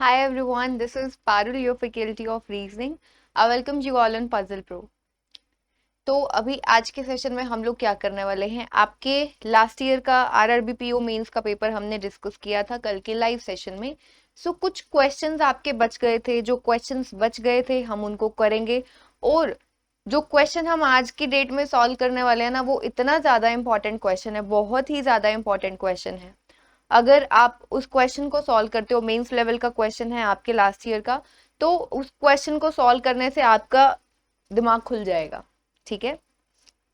Hi everyone, this is Parul, your Faculty of Reasoning. I welcome you all on Puzzle Pro. तो अभी आज के session में हम लोग क्या करने वाले हैं, आपके लास्ट ईयर का आरआरबी पीओ मेंस का पेपर हमने डिस्कस किया था कल के लाइव सेशन में। कुछ क्वेश्चंस आपके बच गए थे, जो क्वेश्चंस बच गए थे हम उनको करेंगे। और जो क्वेश्चन हम आज की डेट में सॉल्व करने वाले हैं ना, वो इतना ज्यादा इंपॉर्टेंट क्वेश्चन है, बहुत ही ज्यादा इंपॉर्टेंट क्वेश्चन है। अगर आप उस क्वेश्चन को सॉल्व करते हो, मेंस लेवल का क्वेश्चन है आपके लास्ट ईयर का, तो उस क्वेश्चन को सॉल्व करने से आपका दिमाग खुल जाएगा। ठीक है,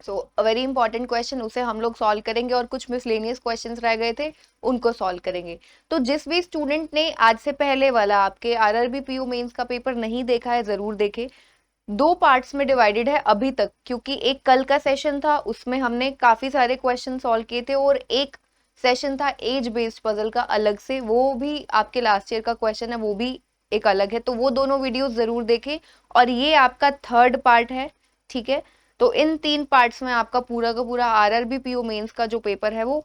सो अ वेरी इंपॉर्टेंट क्वेश्चन, उसे हम लोग सॉल्व करेंगे और कुछ मिसलेनियस क्वेश्चंस रह गए थे उनको सॉल्व करेंगे। तो जिस भी स्टूडेंट ने आज से पहले वाला आपके आरआरबी पीयू मेंस का पेपर नहीं देखा है, जरूर देखे। दो पार्ट्स में डिवाइडेड है अभी तक, क्योंकि एक कल का सेशन था उसमें हमने काफी सारे क्वेश्चन सॉल्व किए थे, और एक सेशन था एज बेस्ड पजल का अलग से, वो भी आपके लास्ट ईयर का क्वेश्चन है, वो भी एक अलग है। तो वो दोनों वीडियोस जरूर देखें, और ये आपका थर्ड पार्ट है। ठीक है, तो इन तीन पार्ट्स में आपका पूरा का पूरा आरआरबी पीओ मेंस का जो पेपर है वो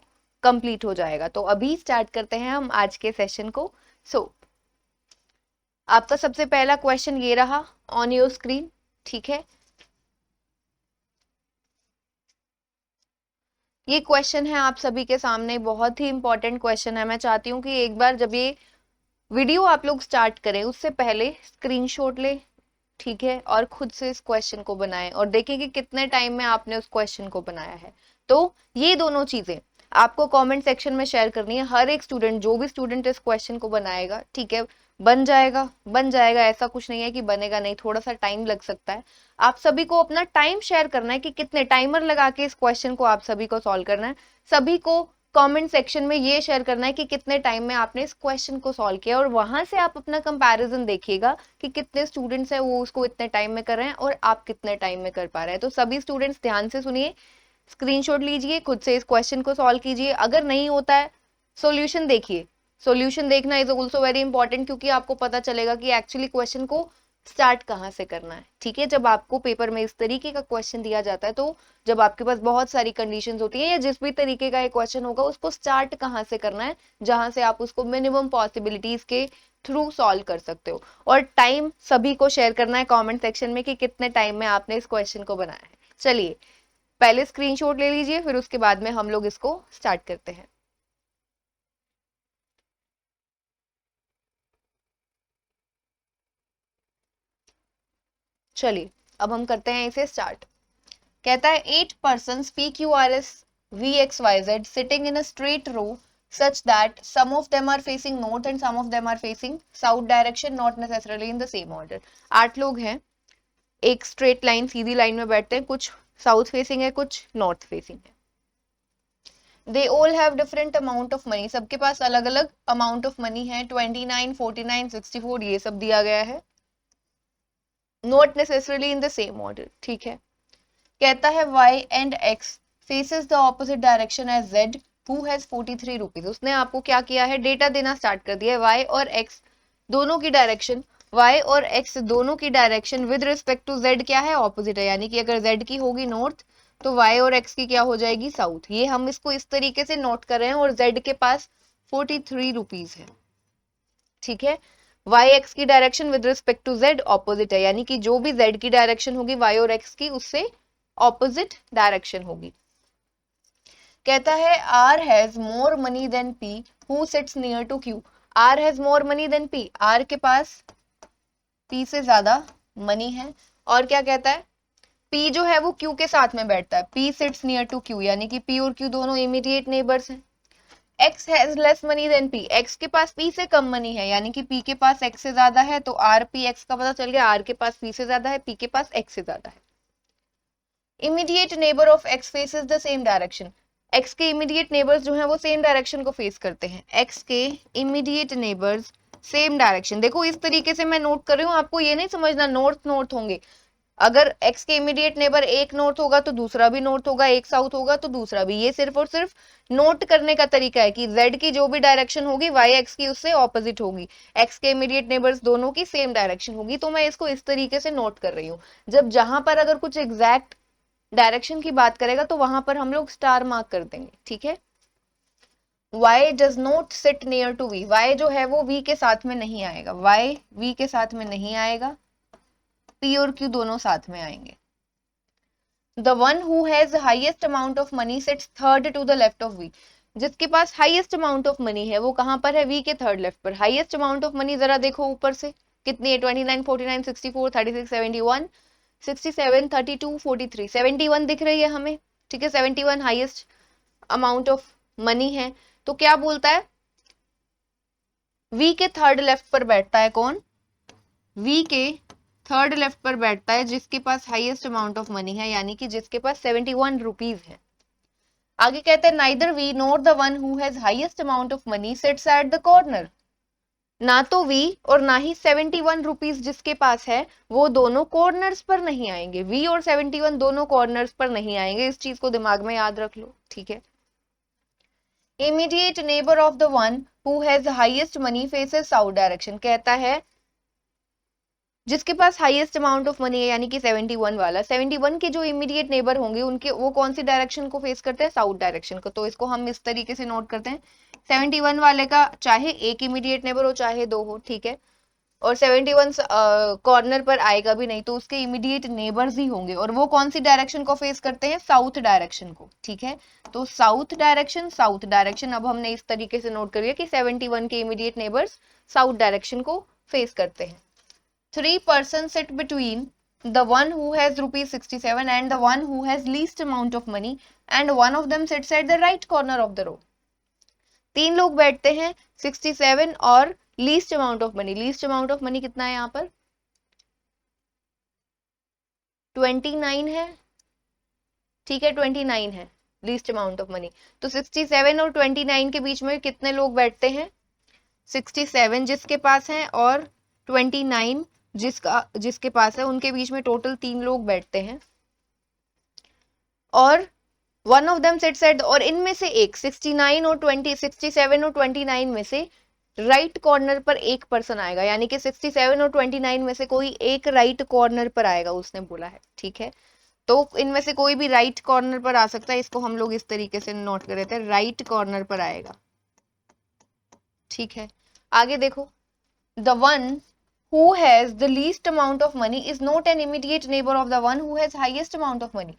कंप्लीट हो जाएगा। तो अभी स्टार्ट करते हैं हम आज के सेशन को। आपका सबसे पहला क्वेश्चन ये रहा ऑन योर स्क्रीन। ठीक है, ये क्वेश्चन है आप सभी के सामने, बहुत ही इंपॉर्टेंट क्वेश्चन है। मैं चाहती हूँ कि एक बार जब ये वीडियो आप लोग स्टार्ट करें उससे पहले स्क्रीनशॉट ले, ठीक है, और खुद से इस क्वेश्चन को बनाएं और देखें कि कितने टाइम में आपने उस क्वेश्चन को बनाया है। तो ये दोनों चीजें आपको कमेंट सेक्शन में शेयर करनी है। हर एक स्टूडेंट, जो भी स्टूडेंट इस क्वेश्चन को बनाएगा, ठीक है, बन जाएगा, बन जाएगा, ऐसा कुछ नहीं है कि बनेगा नहीं, थोड़ा सा टाइम लग सकता है। आप सभी को अपना टाइम शेयर करना है कि कितने टाइमर लगा के इस क्वेश्चन को आप सभी को सॉल्व करना है। सभी को कमेंट सेक्शन में ये शेयर करना है कि कितने टाइम में आपने इस क्वेश्चन को सॉल्व किया, और वहां से आप अपना कंपैरिजन देखिएगा कि कितने स्टूडेंट्स हैं वो उसको इतने टाइम में कर रहे हैं और आप कितने टाइम में कर पा रहे हैं। तो सभी स्टूडेंट्स ध्यान से सुनिए, स्क्रीनशॉट लीजिए, खुद से इस क्वेश्चन को सॉल्व कीजिए। अगर नहीं होता है, सॉल्यूशन देखिए। सॉल्यूशन देखना इज ऑल्सो वेरी इंपॉर्टेंट, क्योंकि आपको पता चलेगा कि एक्चुअली क्वेश्चन को स्टार्ट कहाँ से करना है। ठीक है, जब आपको पेपर में इस तरीके का क्वेश्चन दिया जाता है, तो जब आपके पास बहुत सारी कंडीशंस होती है या जिस भी तरीके का एक क्वेश्चन होगा, उसको स्टार्ट कहाँ से करना है, जहां से आप उसको मिनिमम पॉसिबिलिटीज के थ्रू सॉल्व कर सकते हो। और टाइम सभी को शेयर करना है कमेंट सेक्शन में कि कितने टाइम में आपने इस क्वेश्चन को बनाया है। चलिए, पहले स्क्रीनशॉट ले लीजिए, फिर उसके बाद में हम लोग इसको स्टार्ट करते हैं। चलिए, अब हम करते हैं इसे स्टार्ट। कहता है 8 persons PQRS VXYZ sitting in a straight row such that some of them are facing north and some of them are facing south direction, not necessarily in the same order। 8 लोग हैं, एक straight line सीधी line में बैठते हैं, कुछ south facing है, कुछ north facing है। They all have different amount of money, सबके पास अलग अलग अमाउंट ऑफ मनी है। 29, 49, 64 ये सब दिया गया है, not necessarily in the same order. ठीक है, कहता है y and x faces the opposite direction as z who has 43 rupees. उसने आपको क्या किया है, डेटा देना स्टार्ट कर दिया है। y और x दोनों की डायरेक्शन, y और x दोनों की direction with respect to z क्या है, ऑपोजिट है। यानी कि अगर z की होगी नॉर्थ, तो y और x की क्या हो जाएगी, साउथ। ये हम इसको इस तरीके से नोट कर रहे हैं, और z के पास 43 रुपीज है। ठीक है, वाई एक्स की direction with respect to Z opposite है, यानी कि जो भी जेड की डायरेक्शन होगी वाई और एक्स की, उससे ऑपोजिट डायरेक्शन होगी। कहता है R has more money than P who sits near to Q. R has more money than P, R के पास पी से ज्यादा मनी है। और क्या कहता है, पी जो है वो क्यू के साथ में बैठता है, P sits near to Q, यानी कि पी और क्यू दोनों इमीडिएट नेबर्स हैं। x has less money than p, x के पास p से कम मनी है, यानी कि p के पास x से ज्यादा है, तो r p x का पता चल गया, r के पास p से ज्यादा है, p के पास x से ज्यादा है। Immediate neighbour of x faces the same direction, x के इमीडिएट नेबर्स जो हैं वो सेम डायरेक्शन को फेस करते हैं। x के इमीडिएट नेबर्स सेम डायरेक्शन, देखो इस तरीके से मैं नोट कर रही हूँ, आपको ये नहीं समझना नॉर्थ नॉर्थ होंगे। अगर x के इमीडिएट नेबर एक नॉर्थ होगा तो दूसरा भी नॉर्थ होगा, एक साउथ होगा तो दूसरा भी। ये सिर्फ और सिर्फ नोट करने का तरीका है कि z की जो भी डायरेक्शन होगी y x की उससे ऑपोजिट होगी, x के इमीडिएट नेबर्स दोनों की सेम डायरेक्शन होगी। तो मैं इसको इस तरीके से नोट कर रही हूँ। जब जहां पर अगर कुछ एग्जैक्ट डायरेक्शन की बात करेगा तो वहां पर हम लोग स्टार मार्क कर देंगे। ठीक है, y does not sit near to v, y जो है वो v के साथ में नहीं आएगा, y v के साथ में नहीं आएगा, p और q दोनों साथ में आएंगे। The one who has the highest amount of money sits third to the left of v, जिसके पास हाईएस्ट अमाउंट ऑफ मनी है वो कहां पर है, v के थर्ड लेफ्ट पर। हाईएस्ट अमाउंट ऑफ मनी जरा देखो ऊपर से कितनी है, 29, 49, 64, 36, 71, 67, 32, 43, 71 दिख रही है हमें, ठीक है, 71 हाईएस्ट अमाउंट ऑफ मनी है। तो क्या बोलता है, v के थर्ड लेफ्ट पर बैठता है कौन, v के थर्ड लेफ्ट पर बैठता है जिसके पास हाईएस्ट अमाउंट ऑफ मनी है, यानी कि जिसके पास 71 रुपीज है। आगे कहते हैं neither V nor the one who has highest amount of money sits at the corner, ना तो वी और ना ही 71 रुपीज जिसके पास है वो दोनों कॉर्नर्स पर नहीं आएंगे, वी और 71 दोनों कॉर्नर्स पर नहीं आएंगे, इस चीज को दिमाग में याद रख लो, ठीक है। Immediate neighbour of the one who has highest money faces south direction, कहता है जिसके पास हाईएस्ट अमाउंट ऑफ मनी है यानी कि 71 वाला, 71 के जो इमीडिएट नेबर होंगे उनके वो कौन सी डायरेक्शन को फेस करते हैं, साउथ डायरेक्शन को। तो इसको हम इस तरीके से नोट करते हैं, 71 वाले का चाहे एक इमीडिएट नेबर हो चाहे दो हो, ठीक है, और 71 कॉर्नर पर आएगा भी नहीं तो उसके इमीडिएट नेबर्स ही होंगे, और वो कौन सी डायरेक्शन को फेस करते हैं, साउथ डायरेक्शन को, ठीक है। तो साउथ डायरेक्शन, साउथ डायरेक्शन अब हमने इस तरीके से नोट करिए कि 71 के इमीडिएट नेबर्स साउथ डायरेक्शन को फेस करते हैं। 3 persons sit between the one who has rupees 67 and the one who has least amount of money and one of them sits at the right corner of the row. 3 लोग बैठते हैं 67 और least amount of money, least amount of money कितना है यहाँ पर 29 है, ठीक है, 29 है लीस्ट अमाउंट ऑफ मनी। तो 67 और 29 के बीच में कितने लोग बैठते हैं, 67 जिसके पास है और 29 जिसके पास है, उनके बीच में टोटल 3 लोग बैठते हैं, और one of them seats eight, और इनमें से एक 67 और 29 में से राइट कॉर्नर पर एक पर्सन आएगा, यानी कि 67 और 29 में से कोई एक राइट कॉर्नर पर आएगा, उसने बोला है, ठीक है। तो इनमें से कोई भी राइट कॉर्नर पर आ सकता है, इसको हम लोग इस तरीके से नोट कर रहे थे, राइट कॉर्नर पर आएगा, ठीक है। आगे देखो, the one who has the least amount of money is not an immediate neighbor of the one who has highest amount of money.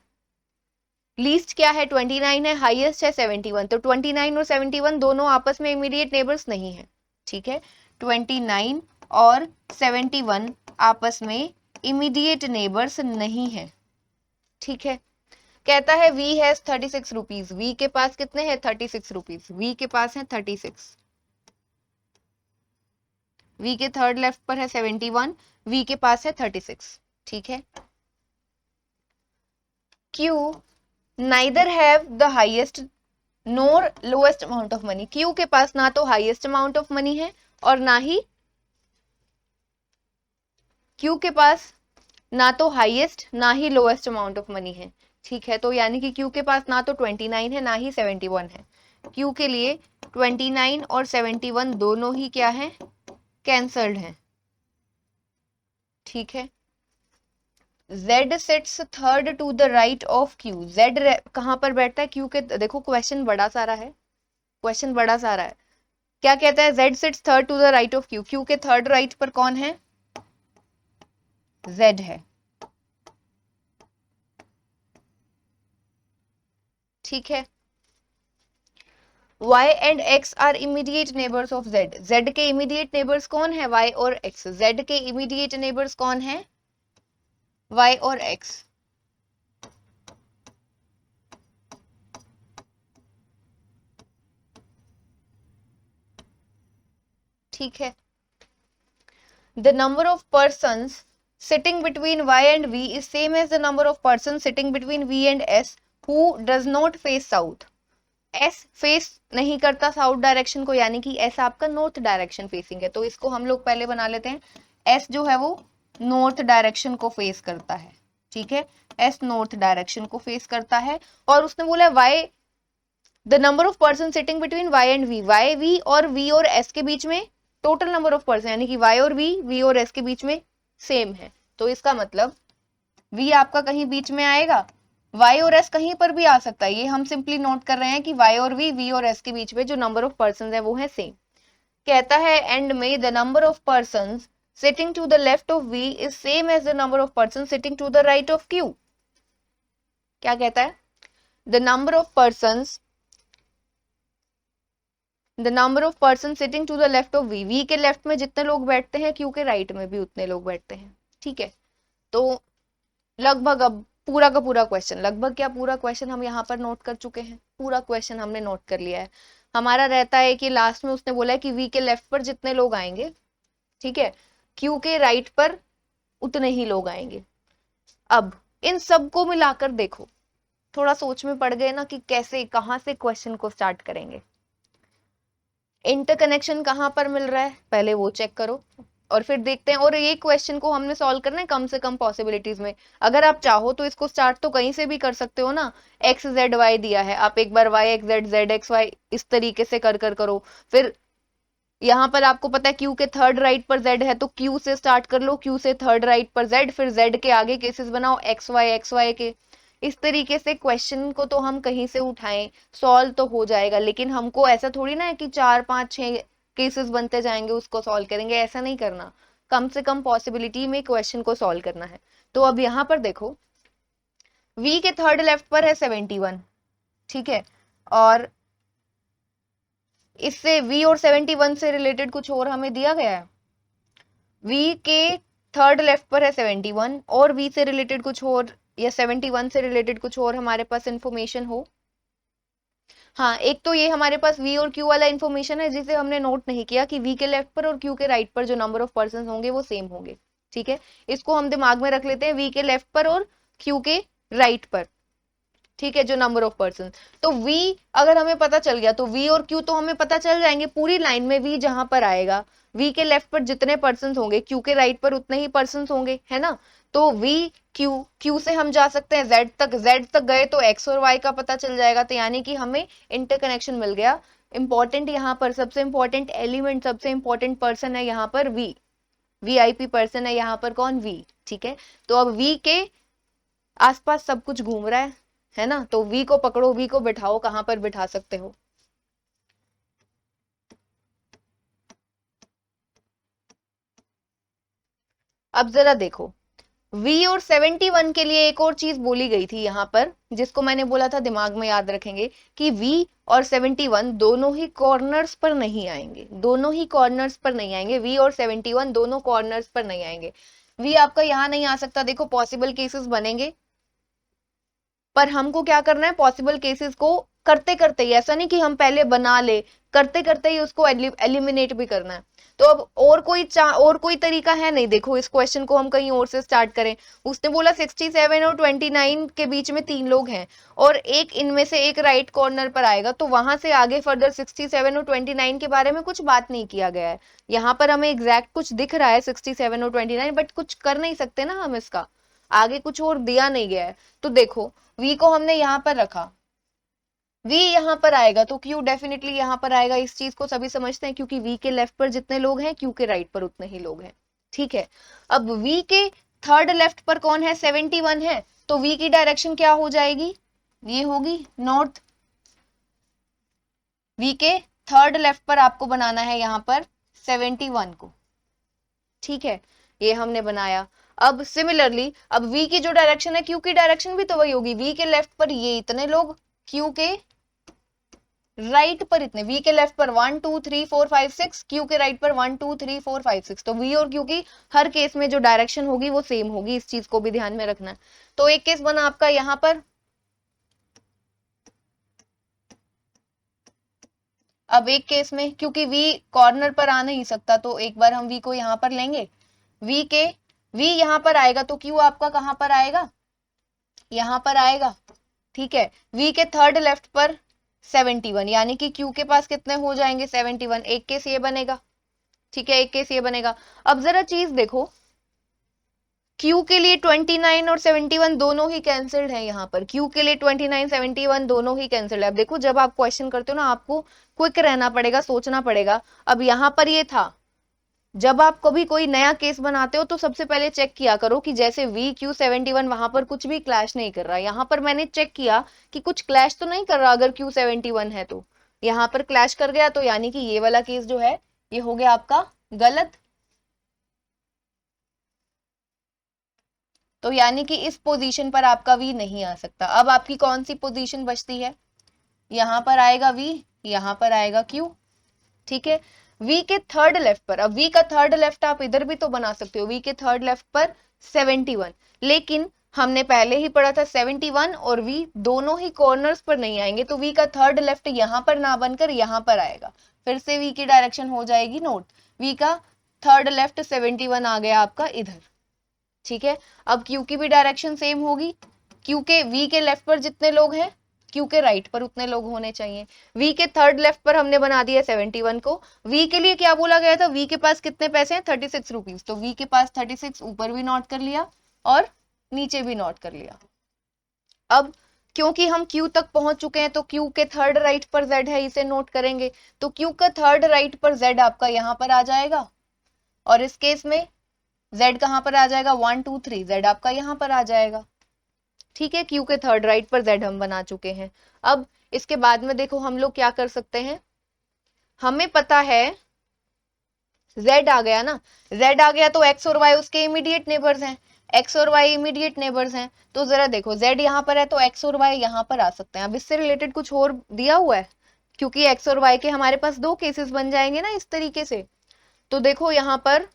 Least क्या है 29 है, हाईएस्ट है 71, तो 29 और 71 दोनों आपस में इमीडिएट नेबर्स नहीं है, ठीक है, 29 और 71 आपस में इमीडिएट नेबर्स नहीं है, ठीक है। कहता है v हैज 36 रुपीज, v के पास कितने हैं 36 रुपीज, v के पास है 36, v के थर्ड लेफ्ट पर है 71, v के पास है 36, ठीक है। q neither have the highest NOR lowest amount of money, q के पास ना तो हाईएस्ट अमाउंट ऑफ मनी है और ना ही q के पास ना तो हाईएस्ट ना ही लोएस्ट अमाउंट ऑफ मनी है, ठीक है। तो यानी कि q के पास ना तो 29 है ना ही 71 है, q के लिए 29 और 71 दोनों ही क्या है, कैंसल्ड है, ठीक है। Z sits third to the right of Q, Z कहां पर बैठता है, Q के, देखो क्वेश्चन बड़ा सारा है, क्वेश्चन बड़ा सारा है, क्या कहता है, Z sits third to the right of Q, Q के थर्ड राइट पर कौन है, Z है, ठीक है। y and x are immediate neighbours of z, z के इमीडिएट नेबर्स कौन है, y और x, z के इमीडिएट नेबर्स कौन है, y और x, ठीक है। The number of persons sitting between y and v is same as the number of persons sitting between v and s who does not face south, S face नहीं करता south direction को, यानी कि S आपका north direction facing है, तो इसको हम लोग पहले बना लेते हैं, S जो है वो नॉर्थ डायरेक्शन को फेस करता है, ठीक है, S नॉर्थ डायरेक्शन को फेस करता है। और उसने बोला Y the number of person sitting between Y and V, Y V और V और S के बीच में टोटल नंबर ऑफ पर्सन, यानी कि Y और V और S के बीच में सेम है, तो इसका मतलब V आपका कहीं बीच में आएगा, y और s कहीं पर भी आ सकता है, ये हम सिंपली नोट कर रहे हैं कि y और v और s के बीच में जो नंबर ऑफ पर्सन है वो है सेम। कहता है एंड में the number of person sitting to the left of v is same as the number of person sitting to the right of q। क्या कहता है? The number of person sitting to the left of v के left में जितने लोग बैठते हैं q के राइट में भी उतने लोग बैठते हैं। ठीक है, तो लगभग अब पूरा का पूरा क्वेश्चन, लगभग क्या पूरा क्वेश्चन हम यहाँ पर नोट कर चुके हैं, पूरा क्वेश्चन हमने नोट कर लिया है। हमारा रहता है कि लास्ट में उसने बोला है कि v के लेफ्ट पर जितने लोग आएंगे, ठीक है, q के राइट पर उतने ही लोग आएंगे। अब इन सबको मिलाकर देखो, थोड़ा सोच में पड़ गए ना कि कैसे कहां से क्वेश्चन को स्टार्ट करेंगे। इंटरकनेक्शन कहां पर मिल रहा है पहले वो चेक करो और फिर देखते हैं। और ये क्वेश्चन को हमने सॉल्व करना है कम से कम पॉसिबिलिटीज में। अगर आप चाहो तो इसको स्टार्ट तो कहीं से भी कर सकते हो ना, एक्स जेड वाई दिया है, आप एक बार Y X Z Z X Y इस तरीके से कर कर करो। फिर यहाँ पर आपको पता है क्यू के थर्ड राइट पर जेड है तो क्यू से स्टार्ट कर लो, क्यू से थर्ड राइट पर जेड, फिर जेड के आगे केसेस बनाओ एक्स वाई के। इस तरीके से क्वेश्चन को तो हम कहीं से उठाएं, सॉल्व तो हो जाएगा। लेकिन हमको ऐसा थोड़ी ना है कि 4 5 6 केसेस बनते जाएंगे उसको सॉल्व करेंगे, ऐसा नहीं करना। कम से कम पॉसिबिलिटी में क्वेश्चन को सॉल्व करना है। तो अब यहाँ पर देखो, v के थर्ड लेफ्ट पर है 71, ठीक है, और इससे v और 71 से रिलेटेड कुछ और हमें दिया गया है। v के थर्ड लेफ्ट पर है 71 और v से रिलेटेड कुछ और या 71 से रिलेटेड कुछ और हमारे पास इंफॉर्मेशन हो। हाँ, एक तो ये हमारे पास v और q वाला इंफॉर्मेशन है जिसे हमने नोट नहीं किया कि v के लेफ्ट पर और q के राइट पर जो नंबर ऑफ पर्सन होंगे वो सेम होंगे। ठीक है, इसको हम दिमाग में रख लेते हैं, v के लेफ्ट पर और q के राइट पर, ठीक है, जो नंबर ऑफ पर्सन। तो v अगर हमें पता चल गया तो v और q तो हमें पता चल जाएंगे पूरी लाइन में। v जहां पर आएगा, v के लेफ्ट पर जितने पर्सन होंगे q के राइट पर उतने ही पर्सन होंगे, है ना। तो v q से हम जा सकते हैं z तक गए तो x और y का पता चल जाएगा। तो यानी कि हमें इंटरकनेक्शन मिल गया। इंपॉर्टेंट यहाँ पर सबसे इंपॉर्टेंट एलिमेंट, सबसे इंपॉर्टेंट पर्सन है यहाँ पर v, वीआईपी पर्सन है यहाँ पर कौन? v। ठीक है, तो अब v के आसपास सब कुछ घूम रहा है ना। तो v को पकड़ो, v को बिठाओ, कहां पर बिठा सकते हो? अब जरा देखो, v और 71 के लिए एक और चीज बोली गई थी यहाँ पर, जिसको मैंने बोला था दिमाग में याद रखेंगे कि v और 71 दोनों ही कॉर्नर्स पर नहीं आएंगे, दोनों ही कॉर्नर्स पर नहीं आएंगे। v और 71 दोनों कॉर्नर्स पर नहीं आएंगे। v आपका यहाँ नहीं आ सकता। देखो पॉसिबल केसेस बनेंगे, पर हमको क्या करना है, पॉसिबल केसेस को करते करते ही, ऐसा नहीं कि हम पहले बना ले, करते करते ही उसको एलिमिनेट भी करना है। तो अब और कोई तरीका है नहीं। देखो इस क्वेश्चन को हम कहीं और से स्टार्ट करें। उसने बोला 67 और 29 के बीच में 3 लोग हैं और एक इनमें से एक राइट कॉर्नर पर आएगा, तो वहां से आगे फर्दर 67 और 29 के बारे में कुछ बात नहीं किया गया है। यहाँ पर हमें एग्जैक्ट कुछ दिख रहा है 67 और 29, बट कुछ कर नहीं सकते ना हम इसका, आगे कुछ और दिया नहीं गया है। तो देखो v को हमने यहाँ पर रखा, v यहाँ पर आएगा तो q डेफिनेटली यहाँ पर आएगा। इस चीज को सभी समझते हैं क्योंकि v के लेफ्ट पर जितने लोग हैं q के राइट पर उतने ही लोग हैं। ठीक है, अब v के थर्ड लेफ्ट पर कौन है? 71 है, तो v की डायरेक्शन क्या हो जाएगी? ये होगी नॉर्थ। v के थर्ड लेफ्ट पर आपको बनाना है यहाँ पर 71 को। ठीक है, ये हमने बनाया। अब सिमिलरली अब v की जो डायरेक्शन है q की डायरेक्शन भी तो वही होगी। v के लेफ्ट पर ये इतने लोग, q के राइट पर इतने, v के लेफ्ट पर 1 2 3 4 5 6, q के राइट पर 1 2 3 4 5 6। तो v और q की हर केस में जो डायरेक्शन होगी वो सेम होगी, इस चीज को भी ध्यान में रखना है। तो एक केस बना आपका यहाँ पर। अब एक केस में क्योंकि v कॉर्नर पर आ नहीं सकता तो एक बार हम v को यहाँ पर लेंगे। v यहाँ पर आएगा तो q आपका कहां पर आएगा? यहाँ पर आएगा। ठीक है, v के थर्ड लेफ्ट पर 71, यानी कि q के पास कितने हो जाएंगे? 71। एक केस ये बनेगा। ठीक है, एक केस ये बनेगा। अब जरा चीज देखो, q के लिए 29 और 71 दोनों ही कैंसिल्ड है। यहाँ पर q के लिए 29 71 दोनों ही कैंसिल्ड है। अब देखो जब आप क्वेश्चन करते हो ना, आपको क्विक रहना पड़ेगा, सोचना पड़ेगा। अब यहाँ पर ये था जब आप कभी कोई नया केस बनाते हो तो सबसे पहले चेक किया करो कि जैसे VQ71 वहां पर कुछ भी क्लैश नहीं कर रहा। यहां पर मैंने चेक किया कि कुछ क्लैश तो नहीं कर रहा, अगर Q71 है तो यहां पर क्लैश कर गया, तो यानी कि ये वाला केस जो है ये हो गया आपका गलत। तो यानी कि इस पोजीशन पर आपका V नहीं आ सकता। अब आपकी कौन सी पोजीशन बचती है, यहां पर आएगा V, यहां पर आएगा Q, ठीक है। V के थर्ड लेफ्ट पर, अब V का थर्ड लेफ्ट आप इधर भी तो बना सकते हो, V के थर्ड लेफ्ट पर 71, लेकिन हमने पहले ही पढ़ा था 71 और V दोनों ही कॉर्नर्स पर नहीं आएंगे, तो V का थर्ड लेफ्ट यहां पर ना बनकर यहां पर आएगा। फिर से V की डायरेक्शन हो जाएगी नोट, V का थर्ड लेफ्ट 71 आ गया आपका इधर, ठीक है। अब Q की भी डायरेक्शन सेम होगी, Q के V के लेफ्ट पर जितने लोग हैं Q के राइट पर उतने लोग होने चाहिए। V के थर्ड लेफ्ट पर हमने बना दिया 71 को। V के लिए क्या बोला गया था, V के पास कितने पैसे हैं 36 रुपीज, तो V के पास 36 ऊपर भी नोट कर लिया और नीचे भी नोट कर लिया। अब क्योंकि हम Q तक पहुंच चुके हैं तो Q के थर्ड राइट पर Z है, इसे नोट करेंगे, तो Q का थर्ड राइट पर Z आपका यहां पर आ जाएगा, और इस केस में Z कहां पर आ जाएगा, 1 2 3, Z आपका यहां पर आ जाएगा, ठीक है। Q के थर्ड राइट पर Z हम बना चुके हैं। अब इसके बाद में देखो हम लोग क्या कर सकते हैं, हमें पता है Z आ गया ना, Z आ गया तो X और Y उसके इमीडिएट नेबर्स हैं, X और Y इमीडिएट नेबर्स हैं, तो जरा देखो Z यहाँ पर है तो X और Y यहाँ पर आ सकते हैं। अब इससे रिलेटेड कुछ और दिया हुआ है, क्योंकि X और Y के हमारे पास दो केसेस बन जाएंगे ना इस तरीके से। तो देखो यहाँ पर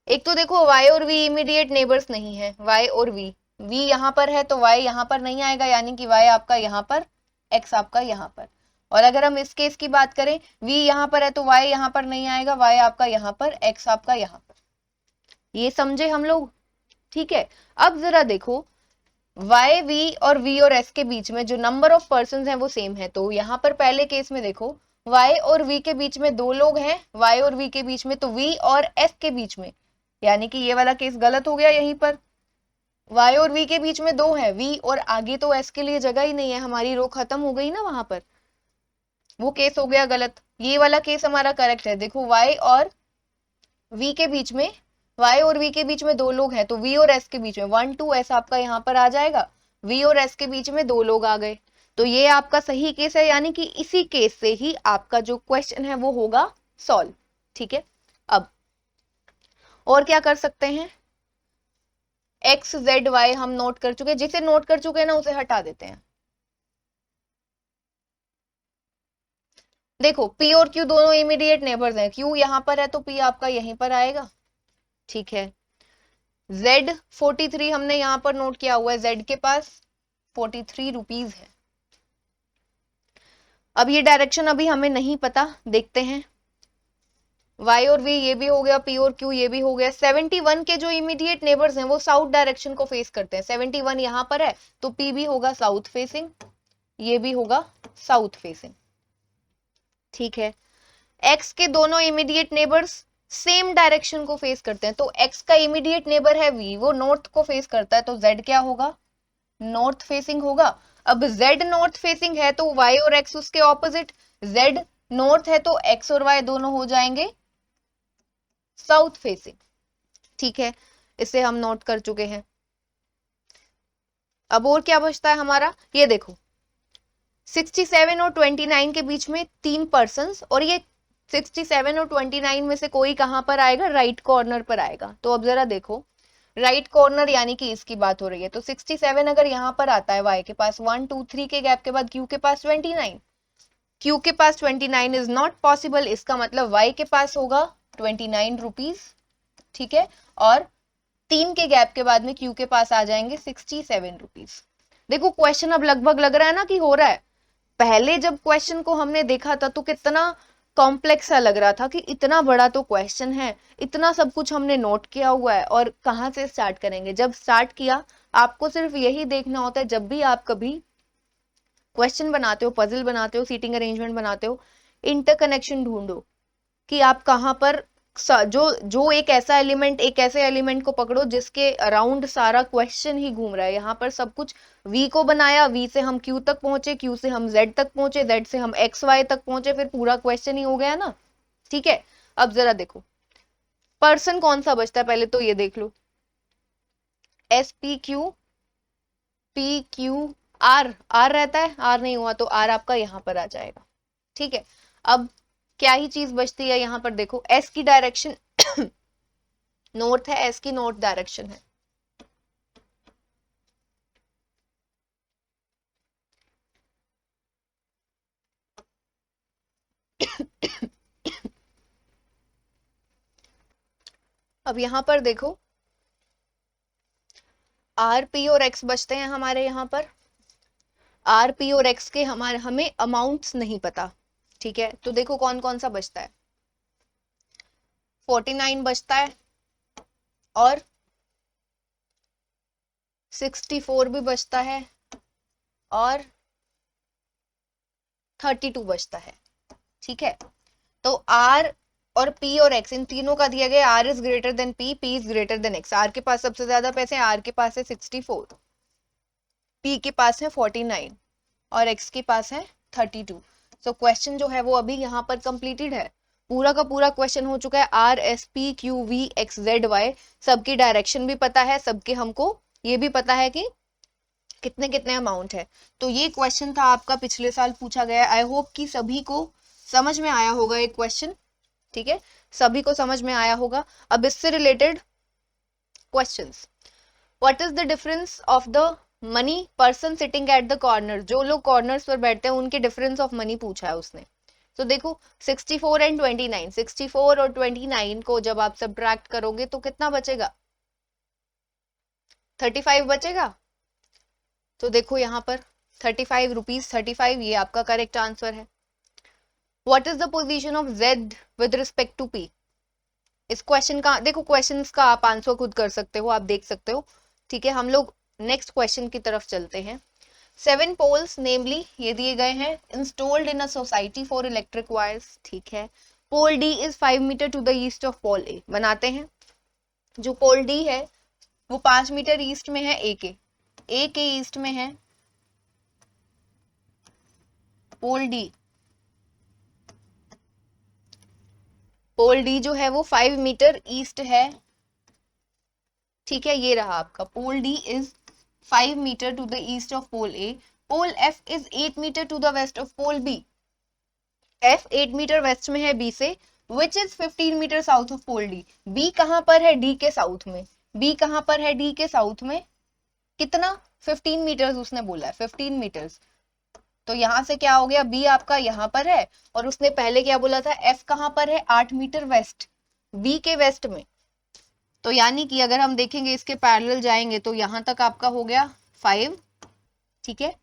एक तो देखो y और v इमीडिएट नेबर्स नहीं है, y और v यहाँ पर है तो y यहाँ पर नहीं आएगा, यानी कि y आपका यहाँ पर, x आपका यहाँ पर। और अगर हम इस केस की बात करें, v यहाँ पर है तो y यहाँ पर नहीं आएगा, y आपका यहाँ पर, x आपका यहाँ पर। ये समझे हम लोग, ठीक है। अब जरा देखो y v और v और s के बीच में जो नंबर ऑफ पर्सन है वो सेम है, तो यहाँ पर पहले केस में देखो y और v के बीच में दो लोग हैं, y और v के बीच में, तो v और s के बीच में, यानी कि ये वाला केस गलत हो गया। यहीं पर y और v के बीच में दो है, v और आगे तो s के लिए जगह ही नहीं है, हमारी रो खत्म हो गई ना वहां पर, वो केस हो गया गलत। ये वाला केस हमारा करेक्ट है। देखो y और v के बीच में, y और v के बीच में दो लोग हैं, तो v और s के बीच में 1 2 s आपका यहाँ पर आ जाएगा, v और s के बीच में दो लोग आ गए, तो ये आपका सही केस है, यानी कि इसी केस से ही आपका जो क्वेश्चन है वो होगा सॉल्व, ठीक है। अब और क्या कर सकते हैं, एक्स जेड वाई हम नोट कर चुके हैं, जिसे नोट कर चुके हैं ना उसे हटा देते हैं। देखो P और Q दोनों इमीडिएट नेबर्स हैं, Q यहां पर है तो P आपका यहीं पर आएगा, ठीक है। Z 43 हमने यहां पर नोट किया हुआ है, Z के पास 43 रुपीज है। अब ये डायरेक्शन अभी हमें नहीं पता, देखते हैं। Y और V ये भी हो गया, P और Q ये भी हो गया। 71 के जो इमीडिएट नेबर्स हैं वो साउथ डायरेक्शन को फेस करते हैं, 71 यहां पर है तो P भी होगा साउथ फेसिंग, ये भी होगा साउथ फेसिंग, ठीक है। X के दोनों इमीडिएट नेबर्स सेम डायरेक्शन को फेस करते हैं, तो X का इमीडिएट नेबर है V, वो नॉर्थ को फेस करता है, तो Z क्या होगा, नॉर्थ फेसिंग होगा। अब Z नॉर्थ फेसिंग है तो Y और X उसके ऑपोजिट, Z नॉर्थ है तो X और Y दोनों हो जाएंगे साउथ फेसिंग, ठीक है। इसे हम नोट कर चुके हैं। अब और क्या बचता है हमारा, ये देखो 67 और 29 के बीच में तीन पर्सन्स, और ये 67 और 29 में से कोई कहां पर आएगा, राइट कॉर्नर पर आएगा। तो अब जरा देखो राइट कॉर्नर यानी कि इसकी बात हो रही है, तो 67 अगर यहां पर आता है y के पास 1 2 3 के गैप के बाद Q के पास 29, Q के पास 29 इज नॉट पॉसिबल, इसका मतलब y के पास होगा 29 रुपीज, ठीक है। और 3 के गैप के बाद में Q के पास आ जाएंगे 67 रुपीज। देखो क्वेश्चन अब लगभग लग रहा है ना कि हो रहा है। पहले जब क्वेश्चन को हमने देखा था तो कितना कॉम्प्लेक्स सा लग रहा था कि इतना बड़ा तो क्वेश्चन है, इतना सब कुछ हमने नोट किया हुआ है और कहां से स्टार्ट करेंगे। जब स्टार्ट किया आपको सिर्फ यही देखना होता है, जब भी आप कभी क्वेश्चन बनाते हो, पजल बनाते हो, सीटिंग अरेंजमेंट बनाते हो, इंटरकनेक्शन ढूंढो कि आप कहां पर जो जो एक ऐसा एलिमेंट, एक ऐसे एलिमेंट को पकड़ो जिसके अराउंड सारा क्वेश्चन ही घूम रहा है। यहाँ पर सब कुछ v को बनाया, v से हम q तक पहुंचे, q से हम z तक पहुंचे, z से हम x y तक पहुंचे, फिर पूरा क्वेश्चन ही हो गया ना। ठीक है, अब जरा देखो पर्सन कौन सा बचता है, पहले तो ये देख लो, S P Q P Q R, R रहता है, आर नहीं हुआ तो आर आपका यहाँ पर आ जाएगा। ठीक है, अब क्या ही चीज बचती है यहाँ पर, देखो एस की डायरेक्शन नॉर्थ है, एस की नॉर्थ डायरेक्शन है। अब यहां पर देखो आर पी और एक्स बचते हैं हमारे यहाँ पर, आर पी और एक्स के हमारे हमें अमाउंट्स नहीं पता। ठीक है, तो देखो कौन कौन सा बचता है, 49 बचता है और 64 भी बचता है और 32 बचता है। ठीक है, तो आर और पी और एक्स इन तीनों का दिया गया, R is greater than P, P is greater than X. R के पास सबसे ज्यादा पैसे, आर के पास है 64, पी के पास है 49 और एक्स के पास है 32। सो क्वेश्चन जो है वो अभी यहाँ पर कंप्लीटेड है, पूरा का पूरा क्वेश्चन हो चुका है। R S P Q V X Z Y सबकी डायरेक्शन भी पता है, सबके हमको ये भी पता है कि कितने कितने अमाउंट है। तो ये क्वेश्चन था आपका, पिछले साल पूछा गया। आई होप कि सभी को समझ में आया होगा एक क्वेश्चन। ठीक है, सभी को समझ में आया होगा। अब इससे related questions, what is the difference of the money person sitting at the corner, जो लोग कॉर्नर्स पर बैठते हैं उनके डिफरेंस ऑफ मनी पूछा है उसने। तो देखो 64 एंड 29, 64 और 29 को जब आप सब्ट्रैक्ट करोगे तो कितना बचेगा, 35 बचेगा। तो देखो यहाँ पर 35 रुपीज 35, ये आपका करेक्ट आंसर है। What is the position of Z with respect to P, इस क्वेश्चन का देखो, क्वेश्चंस का आप आंसर खुद कर सकते हो, आप देख सकते हो। ठीक है, हम लोग नेक्स्ट क्वेश्चन की तरफ चलते हैं। 7 पोल्स नेमली ये दिए गए हैं, installed in a society for electric wires. ठीक है, pole D is 5 metre to the east of pole A, बनाते हैं। जो पोल डी है वो 5 मीटर ईस्ट में है ए के ईस्ट में है पोल डी। पोल डी जो है वो 5 मीटर ईस्ट है। ठीक है, ये रहा आपका pole D is 5 metre to the east of pole A. Pole F is 8 metre to the west of pole B, F 8 metre west में है बी से, which is 15 metre south of pole D. B कहां पर है, D के south में। B कहां पर है, डी के साउथ में। कितना, 15 मीटर्स उसने बोला है, 15 मीटर्स। तो यहां से क्या हो गया, बी आपका यहां पर है और उसने पहले क्या बोला था, एफ कहां पर है, 8 मीटर वेस्ट, बी के वेस्ट में। तो यानी कि अगर हम देखेंगे इसके पैरेलल जाएंगे तो यहां तक आपका हो गया 5। ठीक है,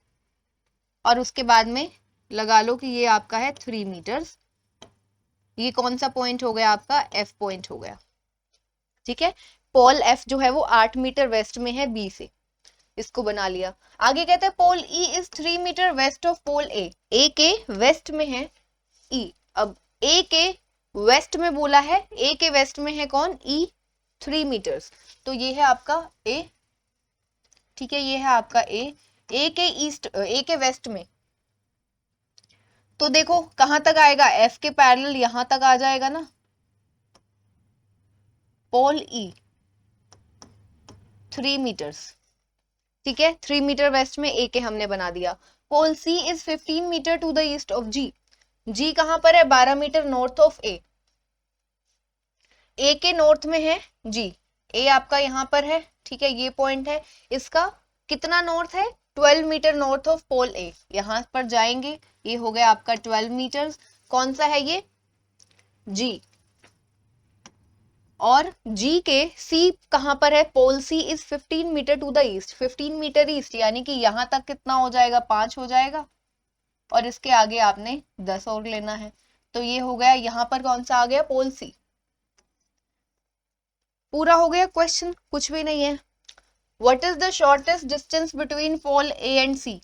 और उसके बाद में लगा लो कि ये आपका है 3 मीटर्स। ये कौन सा पॉइंट हो गया आपका, एफ पॉइंट हो गया। ठीक है, पोल एफ जो है वो 8 मीटर वेस्ट में है बी से, इसको बना लिया। आगे कहते हैं pole E is 3 metre west of pole A के वेस्ट में है ई। अब ए के वेस्ट में बोला है, ए के वेस्ट में है कौन, ई, 3 मीटर्स। तो ये है आपका ए। ठीक है, ये है आपका ए के ईस्ट, ए के वेस्ट में। तो देखो कहां तक आएगा, एफ के पैरेलल यहां तक आ जाएगा ना, पोल ई 3 मीटर्स। ठीक है, 3 मीटर वेस्ट में ए के हमने बना दिया। Pole C is 15 metre to the east of G, G कहां पर है, 12 मीटर नॉर्थ ऑफ ए के नॉर्थ में है जी, ए आपका यहां पर है। ठीक है, ये पॉइंट है इसका, कितना नॉर्थ है, 12 मीटर नॉर्थ ऑफ पोल ए। यहां पर जाएंगे, ये हो गया आपका 12 मीटर। कौन सा है ये, जी। और जी के सी कहां पर है, pole C is 15 metre to the east, 15 metre east, यानी कि यहां तक कितना हो जाएगा, 5 हो जाएगा। और इसके आगे आपने 10 और लेना है। तो ये हो गया, यहां पर कौन सा आ गया, पोल सी। पूरा हो गया क्वेश्चन, कुछ भी नहीं है। What is the shortest distance between pole A and C,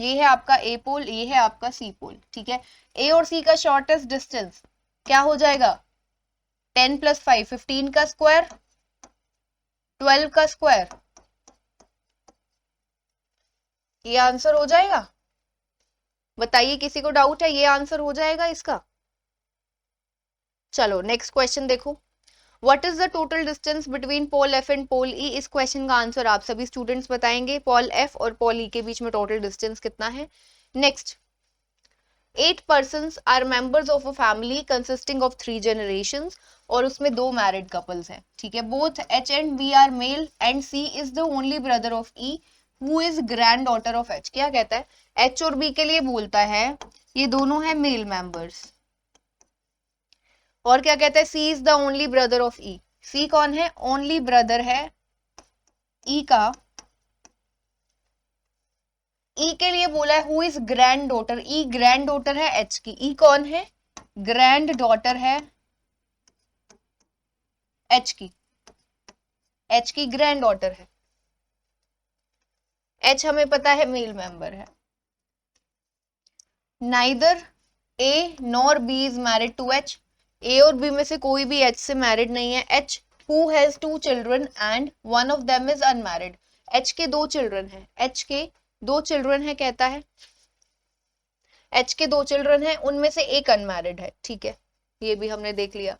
ये है आपका ए पोल, ये है आपका सी पोल। ठीक है, ए और सी का शॉर्टेस्ट डिस्टेंस क्या हो जाएगा, 10 + 5 15 का स्क्वायर, 12 का स्क्वायर, ये आंसर हो जाएगा? बताइए, किसी को डाउट है? ये आंसर हो जाएगा इसका? चलो नेक्स्ट क्वेश्चन देखो। What is the total distance between pole F and pole E? इस क्वेश्चन का आंसर आप सभी स्टूडेंट्स बताएंगे। पोल एफ और पोल ई के बीच में टोटल डिस्टेंस कितना है? Next, 8 persons are members of a family consisting of 3 generations, और उसमें 2 मैरिड कपल्स हैं, ठीक है। Both H and B are male and C is the only brother of E who is granddaughter of H। क्या कहता है? H और B के लिए बोलता है ये दोनों है मेल मेंबर्स, और क्या कहता है? C is the only brother of E। C कौन है? ओनली ब्रदर है E का। ई के लिए बोला है who is granddaughter. E granddaughter है एच की। ई कौन है? ग्रैंड डॉटर है एच की। एच की ग्रैंड डॉटर है। एच हमें पता है मेल मेंबर है। Neither A nor B is married to H. A और बी में से कोई भी एच से मैरिड नहीं है। H who has 2 children and one of them is unmarried. H के 2 चिल्ड्रन हैं। एच के 2 चिल्ड्रन है, कहता है एच के 2 चिल्ड्रन है, उनमें से एक अनमैरिड है, ठीक है, ये भी हमने देख लिया।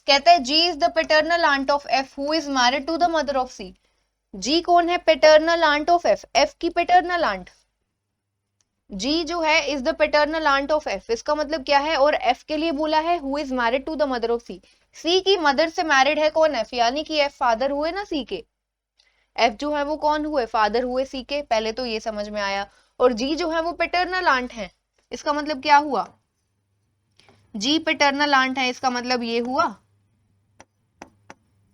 कहता है G is the paternal aunt of F who is married to the mother of C. G कौन है? Paternal aunt of F, F की पैटर्नल आंट। जी जो है is the paternal aunt of F, इसका मतलब क्या है? और एफ के लिए बोला है who is married to the mother of C. C की मदर से मैरिड है कौन? एफ, यानी कि एफ फादर हुए ना सी के। एफ जो है वो कौन हुए? फादर हुए सी के। पहले तो ये समझ में आया। और जी जो है वो पैटर्नल आंट है, इसका मतलब क्या हुआ? जी पैटर्नल आंट है, इसका मतलब ये हुआ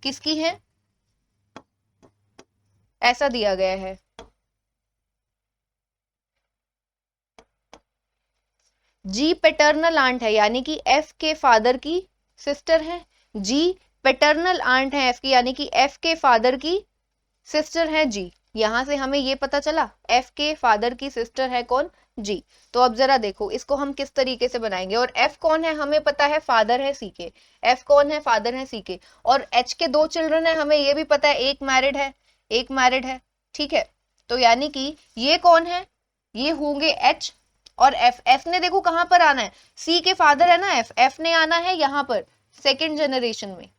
किसकी है? ऐसा दिया गया है। जी पैटर्नल आंट है, यानी कि एफ के फादर की सिस्टर है। जी पैटर्नल आंट है एफ की, यानी कि एफ के फादर की सिस्टर है जी। यहां से हमें ये पता चला एफ के फादर की सिस्टर है कौन? जी। तो अब जरा देखो इसको हम किस तरीके से बनाएंगे। और एफ कौन है? हमें पता है फादर है सी के। एफ कौन है? फादर है सी के। और एच के 2 चिल्ड्रन है, हमें ये भी पता है एक मैरिड है, एक मैरिड है, ठीक है। तो यानी कि ये कौन है? ये होंगे एच और एफ। एफ ने देखो कहां पर आना है? सी के फादर है ना एफ, एफ ने आना है यहां पर सेकेंड जनरेशन में,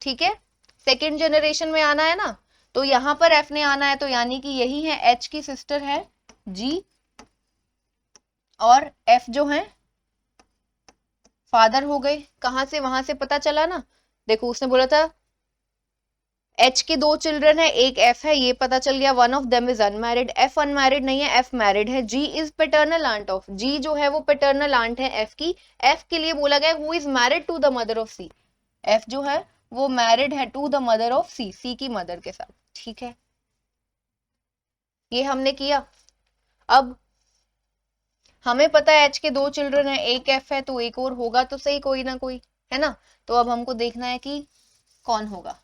ठीक है, सेकेंड जनरेशन में आना है ना। तो यहां पर एफ ने आना है, तो यानी कि यही है एच की सिस्टर है जी, और एफ जो है फादर हो गए। कहां से? वहां से पता चला ना। देखो उसने बोला था एच के 2 चिल्ड्रन है, एक एफ है, ये पता चल गया। One of them is unmarried. F unmarried नहीं है, एफ मैरिड है। G is paternal aunt of, G जो है वो पैटर्नल आंट है एफ की। एफ के लिए बोला गया who is married to the mother of C. F जो है वो मैरिड है to the mother of C, C की मदर के साथ, ठीक है। ये हमने किया। अब हमें पता है एच के 2 चिल्ड्रन है, एक एफ है, तो एक और होगा तो सही कोई ना कोई, है ना। तो अब हमको देखना है कि कौन होगा।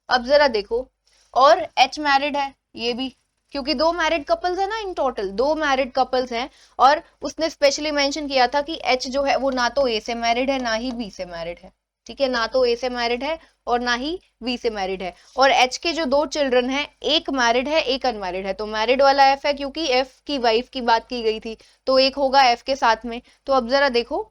अब जरा देखो, और एच मैरिड है ये भी, क्योंकि 2 मैरिड कपल्स है ना, इन टोटल 2 मैरिड कपल्स हैं। और उसने स्पेशली मेंशन किया था कि एच जो है वो ना तो ए से मैरिड है ना ही बी से मैरिड है, ठीक है, ना तो ए से मैरिड है और ना ही बी से मैरिड है। और एच के जो 2 चिल्ड्रन हैं, एक मैरिड है एक अनमैरिड है। तो मैरिड वाला एफ है, क्योंकि एफ की वाइफ की बात की गई थी, तो एक होगा एफ के साथ में। तो अब जरा देखो,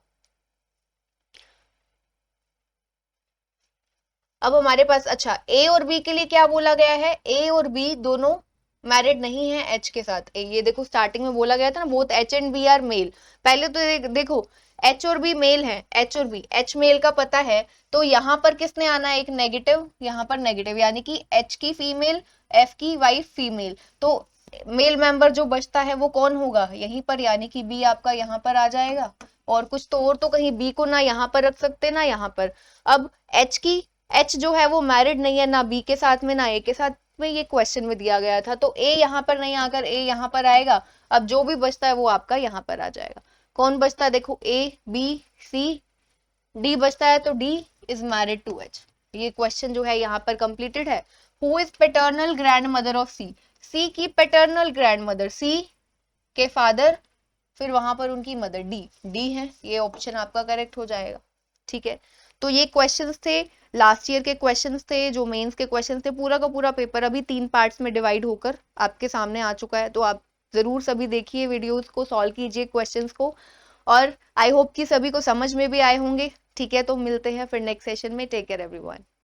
अब हमारे पास, अच्छा ए और बी के लिए क्या बोला गया है? ए और बी दोनों मैरिड नहीं है एच के साथ। ये देखो स्टार्टिंग में बोला गया था ना, both H and B are male. पहले तो देखो एच और बी मेल है, एच और बी, एच मेल का पता है। तो यहाँ पर किसने आना है? एक नेगेटिव, यहाँ पर नेगेटिव, यानी कि एच की फीमेल, एफ की वाइफ फीमेल। तो मेल मेंबर जो बचता है वो कौन होगा? यहीं पर, यानी कि बी आपका यहाँ पर आ जाएगा। और कुछ तो, और तो कहीं बी को ना यहाँ पर रख सकते ना यहाँ पर। अब एच की, एच जो है वो मैरिड नहीं है, ना बी के साथ में ना ए के साथ में, ये क्वेश्चन में दिया गया था। तो ए यहाँ पर नहीं आकर ए यहाँ पर आएगा। अब जो भी बचता है वो आपका यहाँ पर आ जाएगा। कौन बचता है? देखो ए बी सी डी बचता है, तो D is married to H. ये क्वेश्चन जो है यहाँ पर कंप्लीटेड है। Who is paternal grandmother of C? C की पैटर्नल ग्रैंड मदर, सी के फादर, फिर वहां पर उनकी मदर डी, डी है, ये ऑप्शन आपका करेक्ट हो जाएगा, ठीक है। तो ये क्वेश्चंस थे, लास्ट ईयर के क्वेश्चंस थे, जो मेंस के क्वेश्चंस थे, पूरा का पूरा पेपर अभी 3 पार्ट्स में डिवाइड होकर आपके सामने आ चुका है। तो आप जरूर सभी देखिए वीडियोस को, सॉल्व कीजिए क्वेश्चंस को, और आई होप कि सभी को समझ में भी आए होंगे। ठीक है, तो मिलते हैं फिर नेक्स्ट सेशन में। Take care everyone.